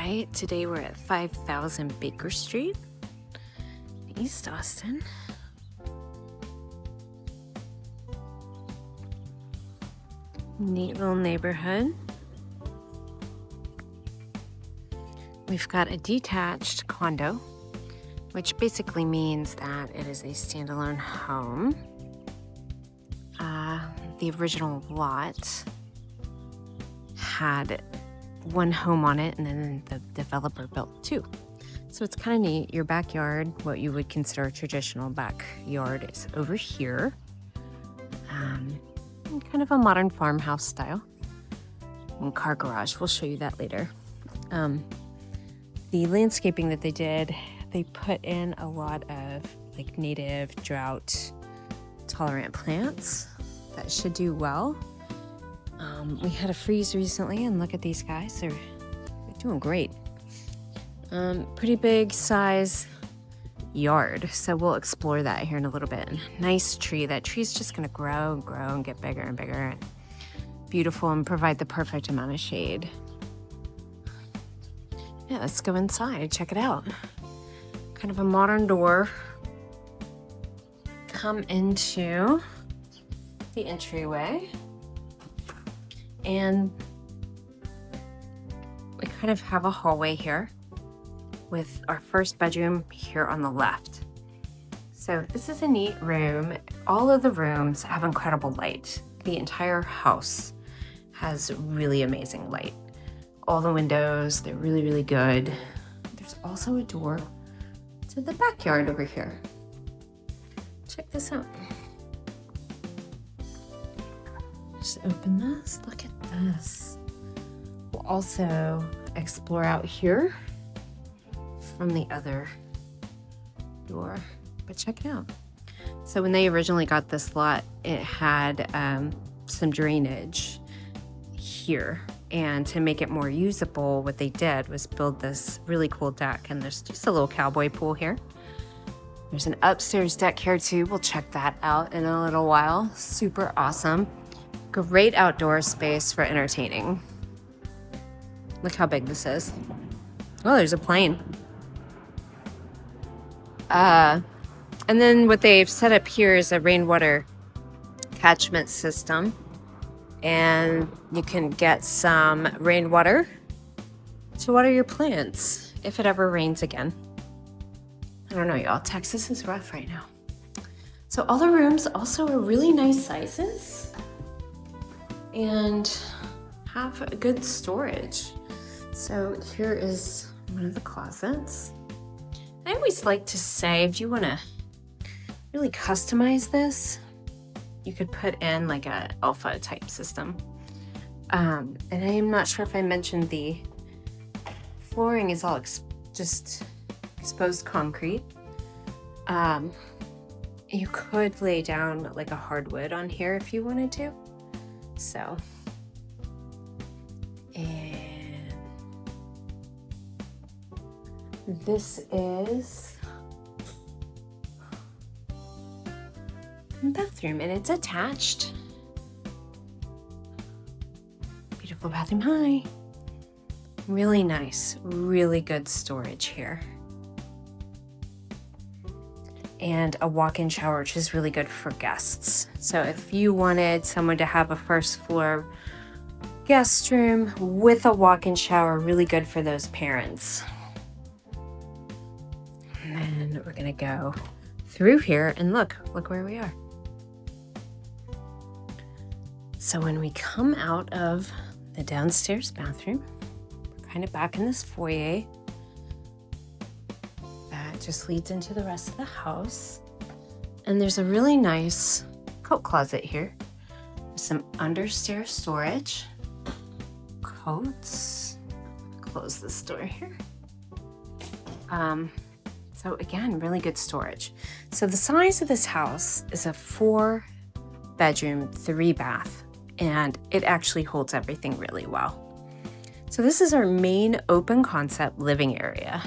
right, today we're at 5000 Baker Street, East Austin. Neat little neighborhood. We've got a detached condo, which basically means that it is a standalone home. The original lot had one home on it, and then the developer built two. So it's kind of neat. Your backyard, what you would consider a traditional backyard, is over here. Kind of a modern farmhouse style. And car garage, we'll show you that later. The landscaping that they did, they put in a lot of like native drought tolerant plants that should do well. We had a freeze recently, and look at these guys, they're doing great. Pretty big size yard, so we'll explore that here in a little bit. Nice tree. That tree's just gonna grow and grow and get bigger and bigger, and beautiful, and provide the perfect amount of shade. Yeah, let's go inside, check it out. Kind of a modern door. Come into the entryway, and we kind of have a hallway here with our first bedroom here on the left. So this is a neat room. All of the rooms have incredible light. The entire house has really amazing light. All the windows, they're really, really good. There's also a door to the backyard over here. Check this out. Just open this, look at this. We'll also explore out here from the other door, but check it out. So when they originally got this lot, it had some drainage here, and to make it more usable, what they did was build this really cool deck, and there's just a little cowboy pool here. There's an upstairs deck here too. We'll check that out in a little while. Super awesome. Great outdoor space for entertaining. Look how big this is. Oh, there's a plane. And then what they've set up here is a rainwater catchment system. And you can get some rainwater to water your plants if it ever rains again. I don't know, y'all. Texas is rough right now. So all the rooms also are really nice sizes and have good storage. So here is one of the closets. I always like to say, if you want to really customize this, you could put in like a alpha type system. And I am not sure if I mentioned the flooring is all just exposed concrete. You could lay down like a hardwood on here if you wanted to. So, and this is the bathroom, and it's attached. Beautiful bathroom. Hi. Really nice, really good storage here. And a walk-in shower, which is really good for guests. So if you wanted someone to have a first floor guest room with a walk-in shower, really good for those parents. And then we're gonna go through here and look where we are. So when we come out of the downstairs bathroom, we're kind of back in this foyer that just leads into the rest of the house. And there's a really nice coat closet here with some understairs storage. Coats. Close this door here. So again, really good storage. So the size of this house is a 4-bedroom, 3-bath, and it actually holds everything really well. So this is our main open concept living area.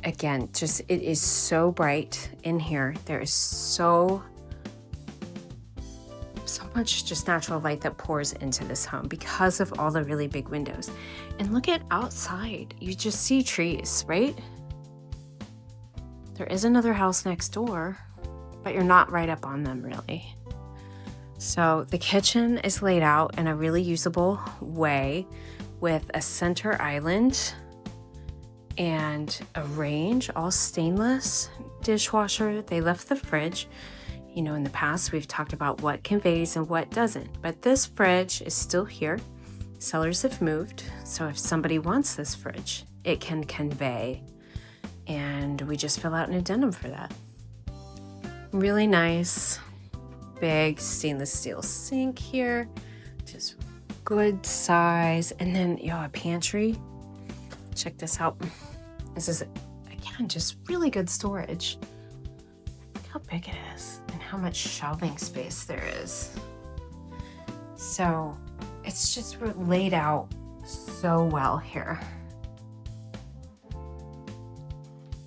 Again, it is so bright in here. There is so so much just natural light that pours into this home because of all the really big windows. And look at outside. You just see trees, right? There is another house next door, but you're not right up on them really. So the kitchen is laid out in a really usable way with a center island and a range, all stainless, dishwasher. They left the fridge. You know, in the past, we've talked about what conveys and what doesn't, but this fridge is still here. Sellers have moved, so if somebody wants this fridge, it can convey, and we just fill out an addendum for that. Really nice, big stainless steel sink here, just good size, and then, a pantry. Check this out. This is, again, just really good storage. Look how big it is and how much shelving space there is. So it's just laid out so well here.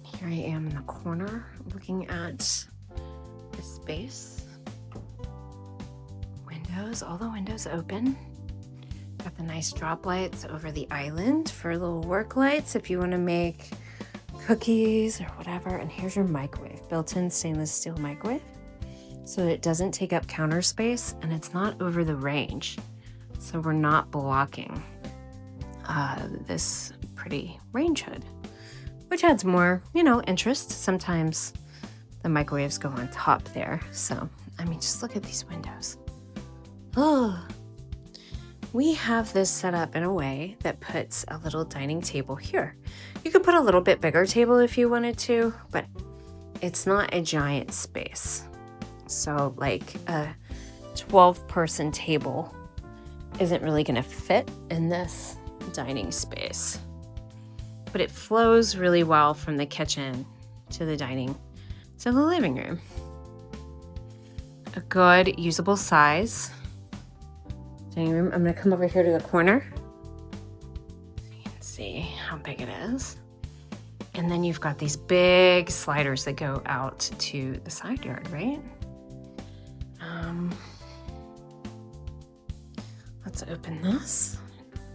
Here I am in the corner looking at the space. Windows, all the windows open. Got the nice drop lights over the island for little work lights if you want to make cookies or whatever. And here's your microwave, built-in stainless steel microwave, so that it doesn't take up counter space and it's not over the range. So we're not blocking this pretty range hood, which adds more, interest. Sometimes the microwaves go on top there. So, I mean, just look at these windows. Oh, we have this set up in a way that puts a little dining table here. You could put a little bit bigger table if you wanted to, but it's not a giant space. So like a 12-person table isn't really going to fit in this dining space. But it flows really well from the kitchen to the dining to the living room. A good usable size dining room. I'm going to come over here to the corner so you can see how big it is. And then you've got these big sliders that go out to the side yard, right? Let's open this,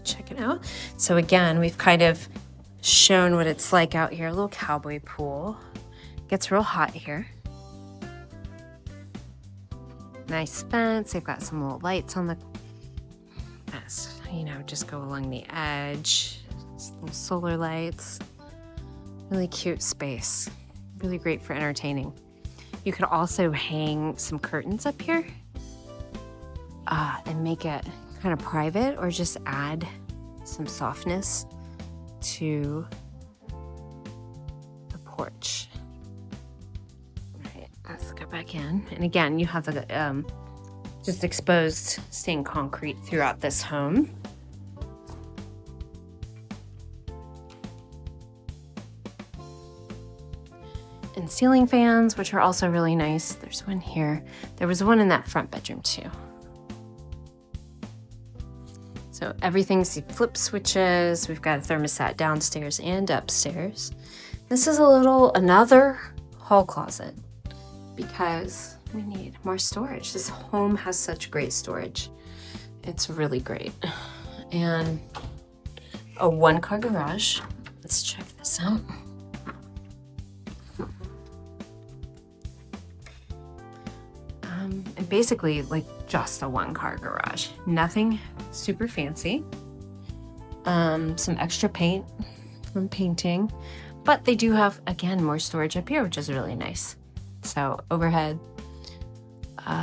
check it out. So again, we've kind of shown what it's like out here. A little cowboy pool. Gets real hot here. Nice fence. They've got some little lights on the, just go along the edge. Little solar lights. Really cute space. Really great for entertaining. You could also hang some curtains up here and make it kind of private, or just add some softness to the porch. All right, let's go back in. And again, you have the just exposed stained concrete throughout this home. And ceiling fans, which are also really nice. There's one here. There was one in that front bedroom too. So everything's flip switches. We've got a thermostat downstairs and upstairs. This is another hall closet because we need more storage. This home has such great storage. It's really great. And a 1-car garage. Let's check this out. And basically like just a 1-car garage. Nothing super fancy. Some extra paint from painting. But they do have, again, more storage up here, which is really nice. So overhead,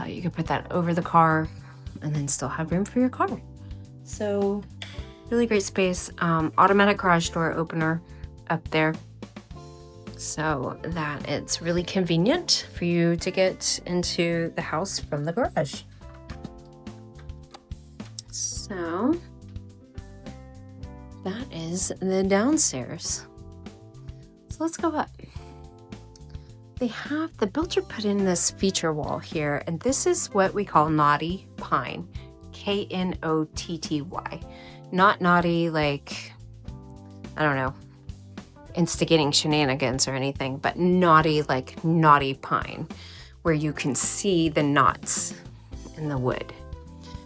you could put that over the car and then still have room for your car. So really great space. Automatic garage door opener up there, so that it's really convenient for you to get into the house from the garage. So that is the downstairs. So let's go up. The builder put in this feature wall here, and this is what we call knotty pine, Knotty. Not naughty like, I don't know, instigating shenanigans or anything, but naughty like naughty pine, where you can see the knots in the wood.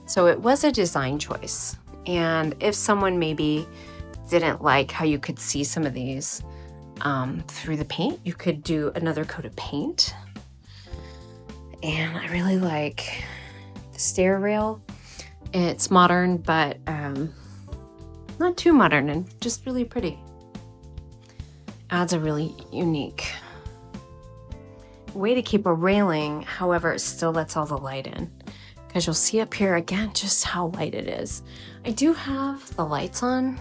So it was a design choice. And if someone maybe didn't like how you could see some of these through the paint, you could do another coat of paint. And I really like the stair rail. It's modern, but not too modern, and just really pretty. Adds a really unique way to keep a railing. However, it still lets all the light in, because you'll see up here again just how light it is. I do have the lights on,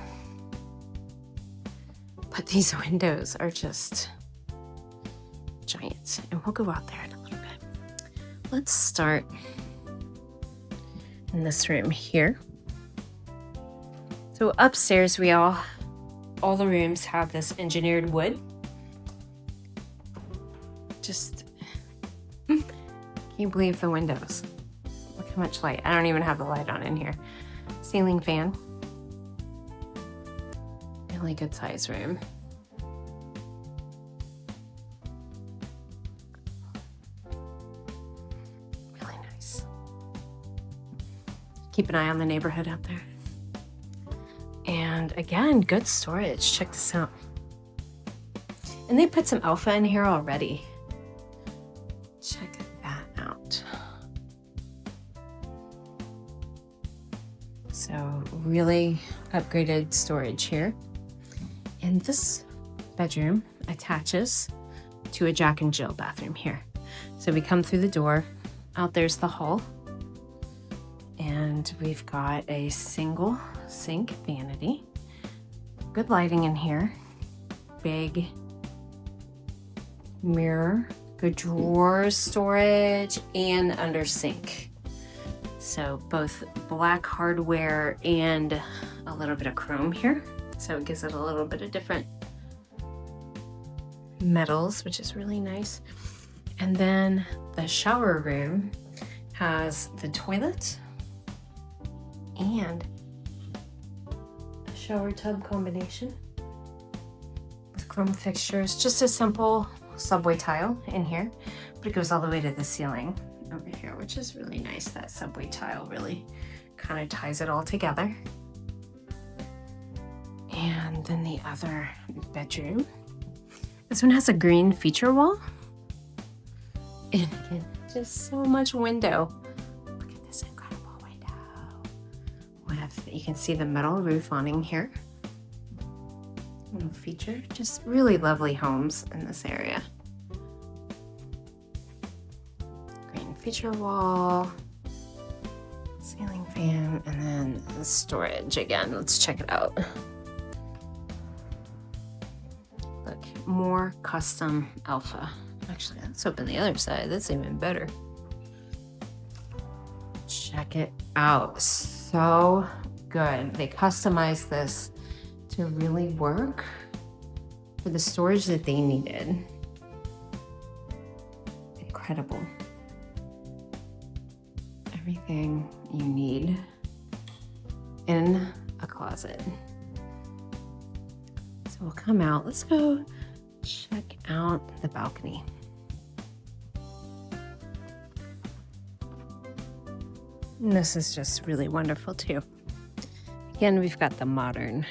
but these windows are just giant, and we'll go out there in a little bit. Let's start in this room here. So upstairs, all the rooms have this engineered wood. Just can't believe the windows. Look how much light. I don't even have the light on in here. Ceiling fan. Really good size room. Really nice. Keep an eye on the neighborhood out there. And again, good storage. Check this out. And they put some alpha in here already. Check that out. So really upgraded storage here. And this bedroom attaches to a Jack and Jill bathroom here. So we come through the door, out there's the hall, and we've got a single sink vanity. Good lighting in here. Big mirror, good drawers, storage, and under sink. So both black hardware and a little bit of chrome here. So it gives it a little bit of different metals, which is really nice. And then the shower room has the toilet and a shower tub combination with chrome fixtures. Just a simple subway tile in here, but it goes all the way to the ceiling over here, which is really nice. That subway tile really kind of ties it all together. And then the other bedroom. This one has a green feature wall. And again, just so much window. Look at this incredible window. You can see the metal roof awning here. Little feature. Just really lovely homes in this area. Green feature wall. Ceiling fan. And then the storage again. Let's check it out. Look, more custom alpha. Actually, let's open the other side. That's even better. Check it out. So good. They customized this to really work for the storage that they needed. Incredible. Everything you need in a closet. So we'll come out. Let's go check out the balcony. And this is just really wonderful too. Again, we've got the modern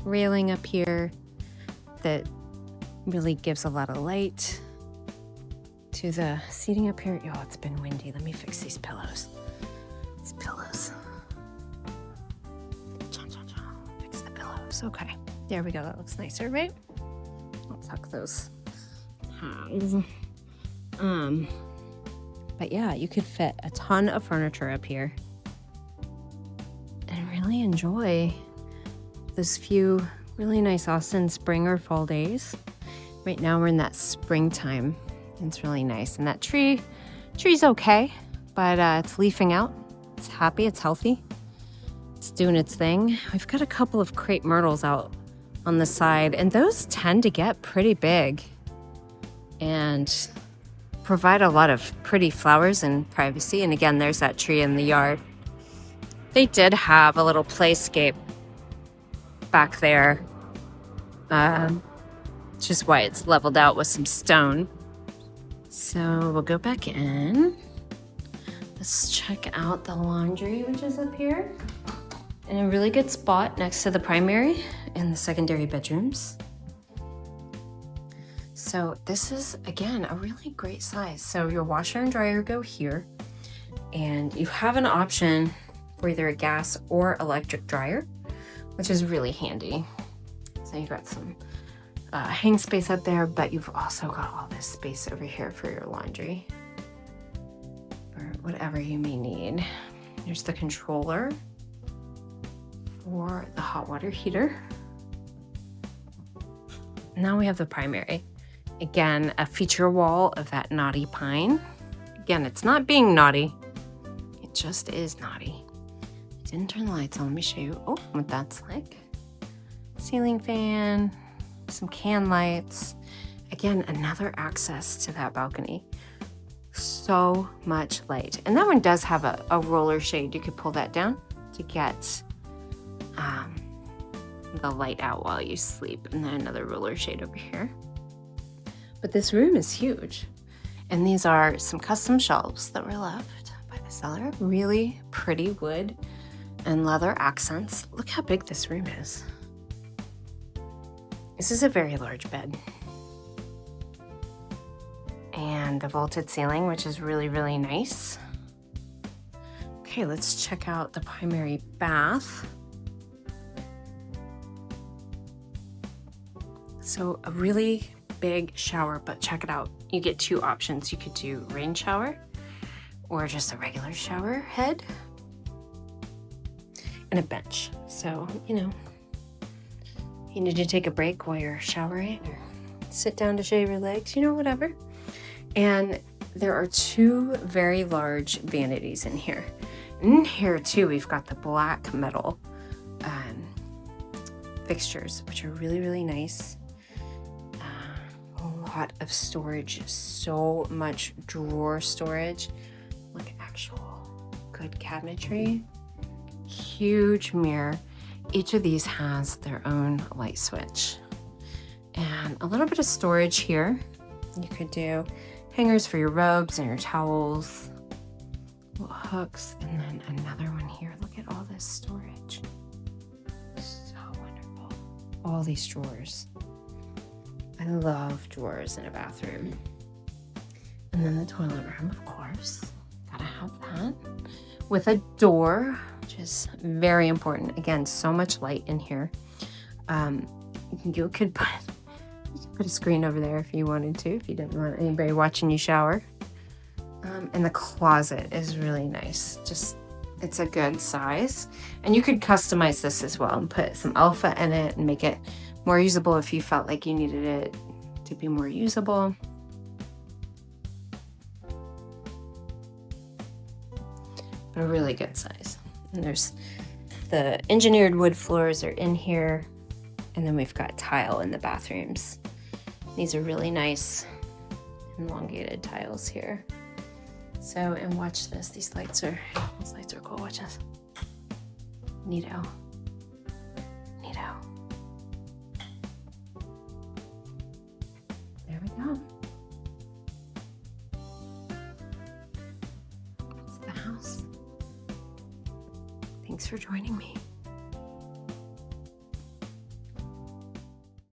railing up here that really gives a lot of light to the seating up here. Oh, it's been windy. Let me fix these pillows. These pillows. Fix the pillows. Okay, there we go. That looks nicer, right? I'll tuck those tags. But yeah, you could fit a ton of furniture up here and really enjoy those few really nice Austin spring or fall days. Right now we're in that springtime. It's really nice. And that tree's okay, but it's leafing out. It's happy, it's healthy. It's doing its thing. We've got a couple of crepe myrtles out on the side, and those tend to get pretty big and provide a lot of pretty flowers and privacy. And again, there's that tree in the yard. They did have a little playscape back there, which is why it's leveled out with some stone. So we'll go back in. Let's check out the laundry, which is up here. In a really good spot next to the primary and the secondary bedrooms. So this is, again, a really great size. So your washer and dryer go here, and you have an option for either a gas or electric dryer, which is really handy. So you've got some hang space up there, but you've also got all this space over here for your laundry, or whatever you may need. Here's the controller for the hot water heater. Now we have the primary. Again, a feature wall of that naughty pine. Again, it's not being naughty. It just is naughty. I didn't turn the lights on. Let me show you what that's like. Ceiling fan, some can lights. Again, another access to that balcony. So much light. And that one does have a roller shade. You could pull that down to get the light out while you sleep. And then another roller shade over here. But this room is huge. And these are some custom shelves that were left by the seller. Really pretty wood and leather accents. Look how big this room is. This is a very large bed. And the vaulted ceiling, which is really, really nice. Okay, let's check out the primary bath. So a really big shower, but check it out. You get two options. You could do rain shower or just a regular shower head and a bench. So, you know, you need to take a break while you're showering or sit down to shave your legs, you know, whatever. And there are two very large vanities in here. In here too, we've got the black metal fixtures, which are really, really nice. A lot of storage, so much drawer storage, like actual good cabinetry. Huge mirror. Each of these has their own light switch. And a little bit of storage here. You could do hangers for your robes and your towels, little hooks, and then another one here. Look at all this storage. So wonderful. All these drawers. I love drawers in a bathroom. And then the toilet room, of course. Gotta have that. With a door, which is very important. Again, so much light in here. You could put a screen over there if you wanted to, if you didn't want anybody watching you shower. And the closet is really nice. Just, it's a good size. And you could customize this as well and put some alpha in it and make it more usable if you felt like you needed it to be more usable. But a really good size. And there's the engineered wood floors are in here. And then we've got tile in the bathrooms. These are really nice elongated tiles here. So, and watch this. These lights are cool. Watch this. Neato. Neato. There we go. That's the house. Thanks for joining me.